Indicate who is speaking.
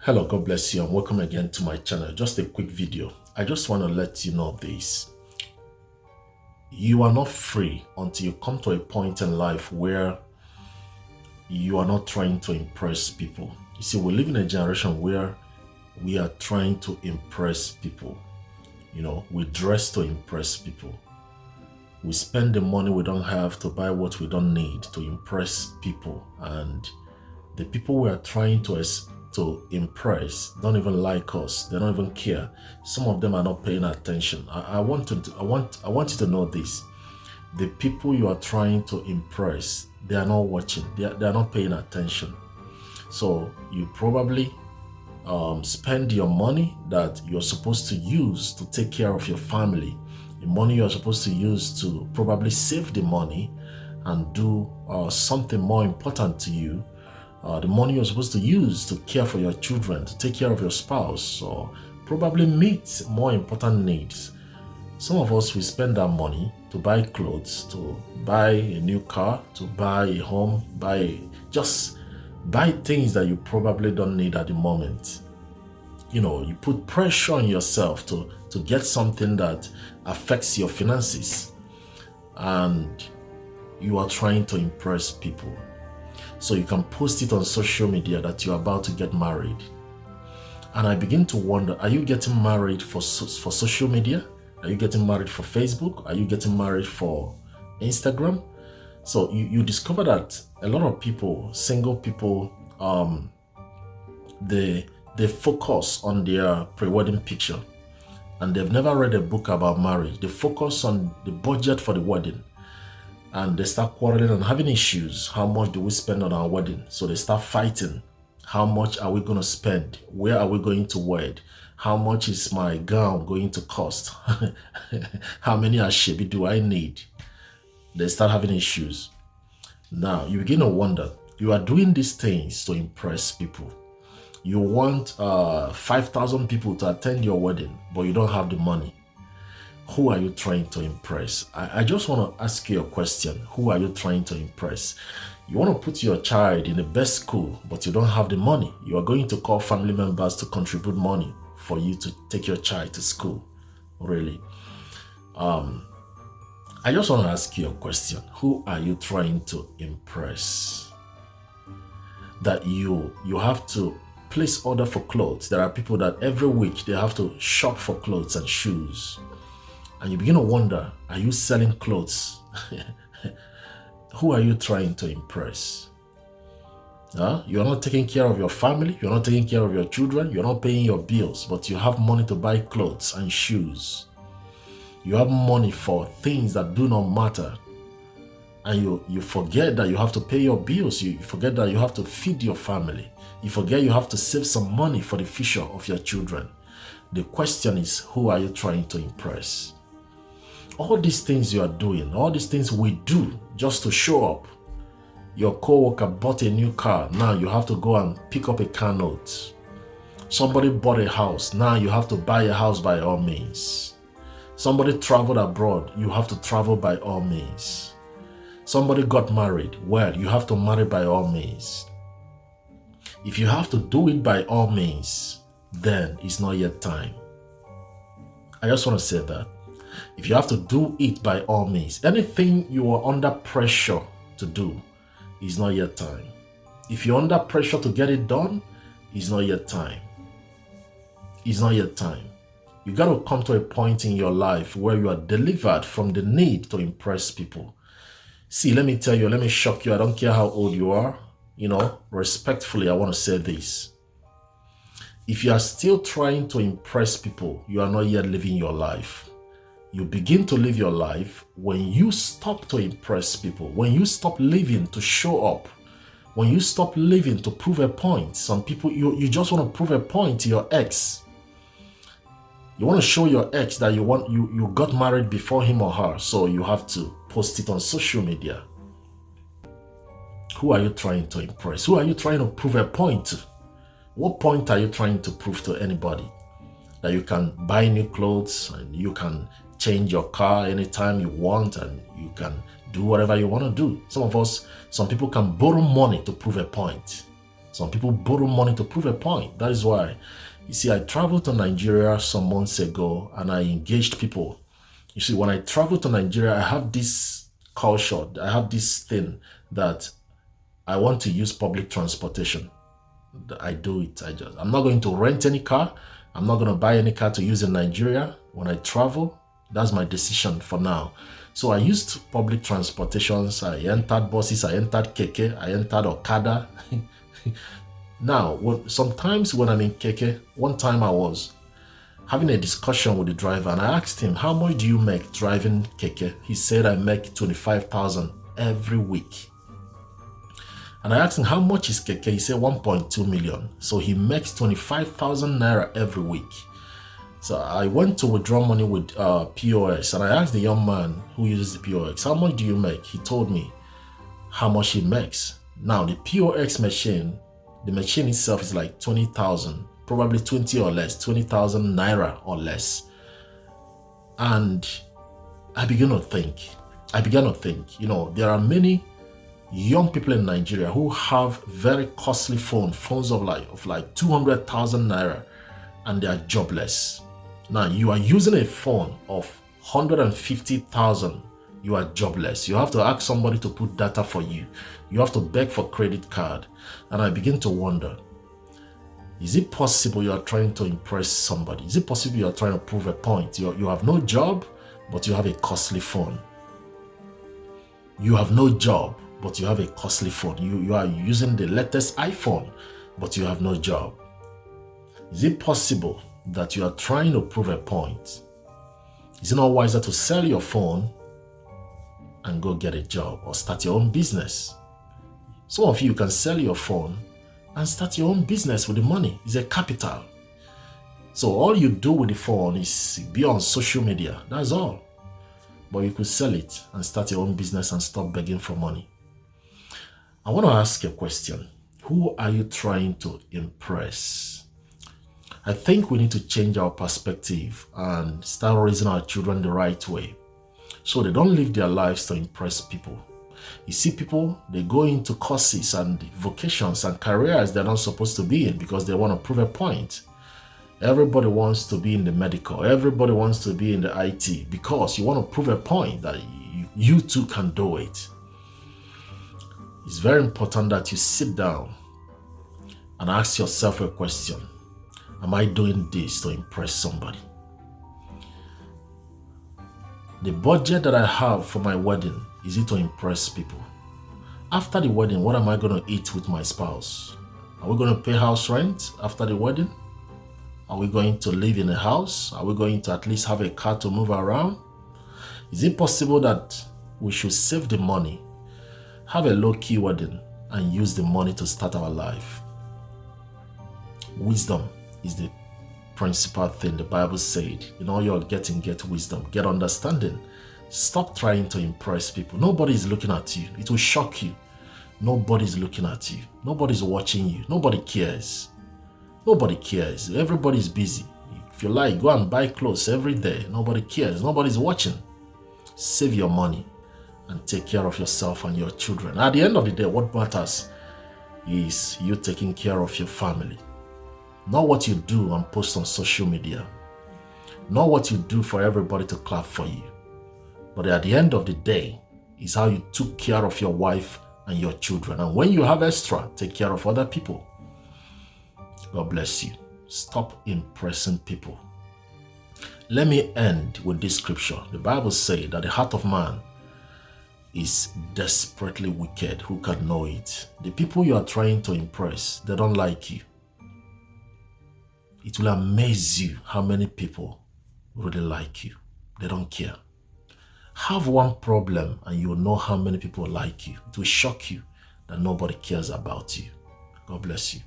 Speaker 1: Hello, God bless you, and welcome again to my channel. Just a quick video. I just want to let you know this. You are not free until you come to a point in life where you are not trying to impress people. You see, we live in a generation where we are trying to impress people. We dress to impress people. We spend the money we don't have to buy what we don't need to impress people. And the people we are trying to impress don't even like us. They don't even care. Some of them are not paying attention. I want you to know this. The people you are trying to impress, they are not watching. They are not paying attention. So you probably spend your money that you're supposed to use to take care of your family, the money you're supposed to use to probably save the money and do something more important to you, the money you're supposed to use to care for your children, to take care of your spouse, or probably meet more important needs. Some of us, we spend our money to buy clothes, to buy a new car, to buy a home, just buy things that you probably don't need at the moment. You put pressure on yourself to get something that affects your finances, and you are trying to impress people. So you can post it on social media that you're about to get married. And I begin to wonder, are you getting married for social media? Are you getting married for Facebook? Are you getting married for Instagram? So you discover that a lot of people, single people, they focus on their pre-wedding picture, and they've never read a book about marriage. They focus on the budget for the wedding, and they start quarreling and having issues. How much do we spend on our wedding? So they start fighting. How much are we going to spend? Where are we going to wed? How much is my gown going to cost? How many ashebi do I need? They start having issues. Now, you begin to wonder, you are doing these things to impress people. You want 5,000 people to attend your wedding, but you don't have the money. Who are you trying to impress? I just want to ask you a question. Who are you trying to impress? You want to put your child in the best school, but you don't have the money. You are going to call family members to contribute money for you to take your child to school. Really? I just want to ask you a question. Who are you trying to impress? That you have to place order for clothes. There are people that every week they have to shop for clothes and shoes. And you begin to wonder, are you selling clothes? Who are you trying to impress? You're not taking care of your family. You're not taking care of your children. You're not paying your bills, but you have money to buy clothes and shoes. You have money for things that do not matter. And you forget that you have to pay your bills. You forget that you have to feed your family. You forget you have to save some money for the future of your children. The question is, who are you trying to impress? All these things you are doing, all these things we do just to show up. Your coworker bought a new car. Now you have to go and pick up a car note. Somebody bought a house. Now you have to buy a house by all means. Somebody traveled abroad. You have to travel by all means. Somebody got married. Well, you have to marry by all means. If you have to do it by all means, then it's not yet time. I just want to say that. If you have to do it by all means, anything you are under pressure to do is not yet time. If you're under pressure to get it done, it's not yet time. It's not yet time. You got to come to a point in your life where you are delivered from the need to impress people. See, let me tell you, let me shock you. I don't care how old you are. Respectfully, I want to say this. If you are still trying to impress people, you are not yet living your life. You begin to live your life when you stop to impress people, when you stop living to show up, when you stop living to prove a point. Some people, you just want to prove a point to your ex. You want to show your ex that you got married before him or her, so you have to post it on social media. Who are you trying to impress? Who are you trying to prove a point to? What point are you trying to prove to anybody? That you can buy new clothes and you can change your car anytime you want and you can do whatever you want to do. Some people can borrow money to prove a point. Some people borrow money to prove a point. That is why, you see, I traveled to Nigeria some months ago and I engaged people. You see, when I travel to Nigeria, I have this culture, I have this thing that I want to use public transportation. I do it. I'm not going to rent any car. I'm not going to buy any car to use in Nigeria. When I travel, that's my decision for now. So I used public transportations. I entered buses. I entered keke. I entered Okada. Now, sometimes when I'm in keke, one time I was having a discussion with the driver and I asked him, how much do you make driving keke? He said, I make 25,000 every week. And I asked him, how much is keke? He said 1.2 million. So he makes 25,000 naira every week. So I went to withdraw money with POS and I asked the young man who uses the POS, how much do you make? He told me how much he makes. Now the POS machine, the machine itself is like 20,000, probably 20 or less, 20,000 naira or less. And I began to think, you know, there are many young people in Nigeria who have very costly phones of like 200,000 naira, and they are jobless. Now you are using a phone of 150,000, you are jobless. You have to ask somebody to put data for you. You have to beg for credit card. And I begin to wonder, is it possible you are trying to impress somebody? Is it possible you are trying to prove a point? You have no job, but you have a costly phone. You have no job, but you have a costly phone. You are using the latest iPhone, but you have no job. Is it possible that you are trying to prove a point? Is it not wiser to sell your phone and go get a job or start your own business? Some of you can sell your phone and start your own business with the money. It's a capital. So all you do with the phone is be on social media. That's all. But you could sell it and start your own business and stop begging for money. I want to ask a question. Who are you trying to impress? I think we need to change our perspective and start raising our children the right way, so they don't live their lives to impress people. You see people, they go into courses and vocations and careers they're not supposed to be in because they want to prove a point. Everybody wants to be in the medical. Everybody wants to be in the IT because you want to prove a point that you too can do it. It's very important that you sit down and ask yourself a question. Am I doing this to impress somebody? The budget that I have for my wedding, is it to impress people? After the wedding, what am I going to eat with my spouse? Are we going to pay house rent after the wedding? Are we going to live in a house? Are we going to at least have a car to move around? Is it possible that we should save the money, have a low-key wedding, and use the money to start our life? Wisdom is the principal thing. The Bible said, in all you're getting, get wisdom, get understanding. Stop trying to impress people. Nobody is looking at you. It will shock you. Nobody's looking at you. Nobody's watching you. Nobody cares. Nobody cares. Everybody's busy. If you like, go and buy clothes every day. Nobody cares. Nobody's watching. Save your money and take care of yourself and your children. At the end of the day, what matters is you taking care of your family. Not what you do and post on social media. Not what you do for everybody to clap for you. But at the end of the day, is how you took care of your wife and your children. And when you have extra, take care of other people. God bless you. Stop impressing people. Let me end with this scripture. The Bible says that the heart of man is desperately wicked. Who can know it? The people you are trying to impress, they don't like you. It will amaze you how many people really like you. They don't care. Have one problem and you'll know how many people like you. It will shock you that nobody cares about you. God bless you.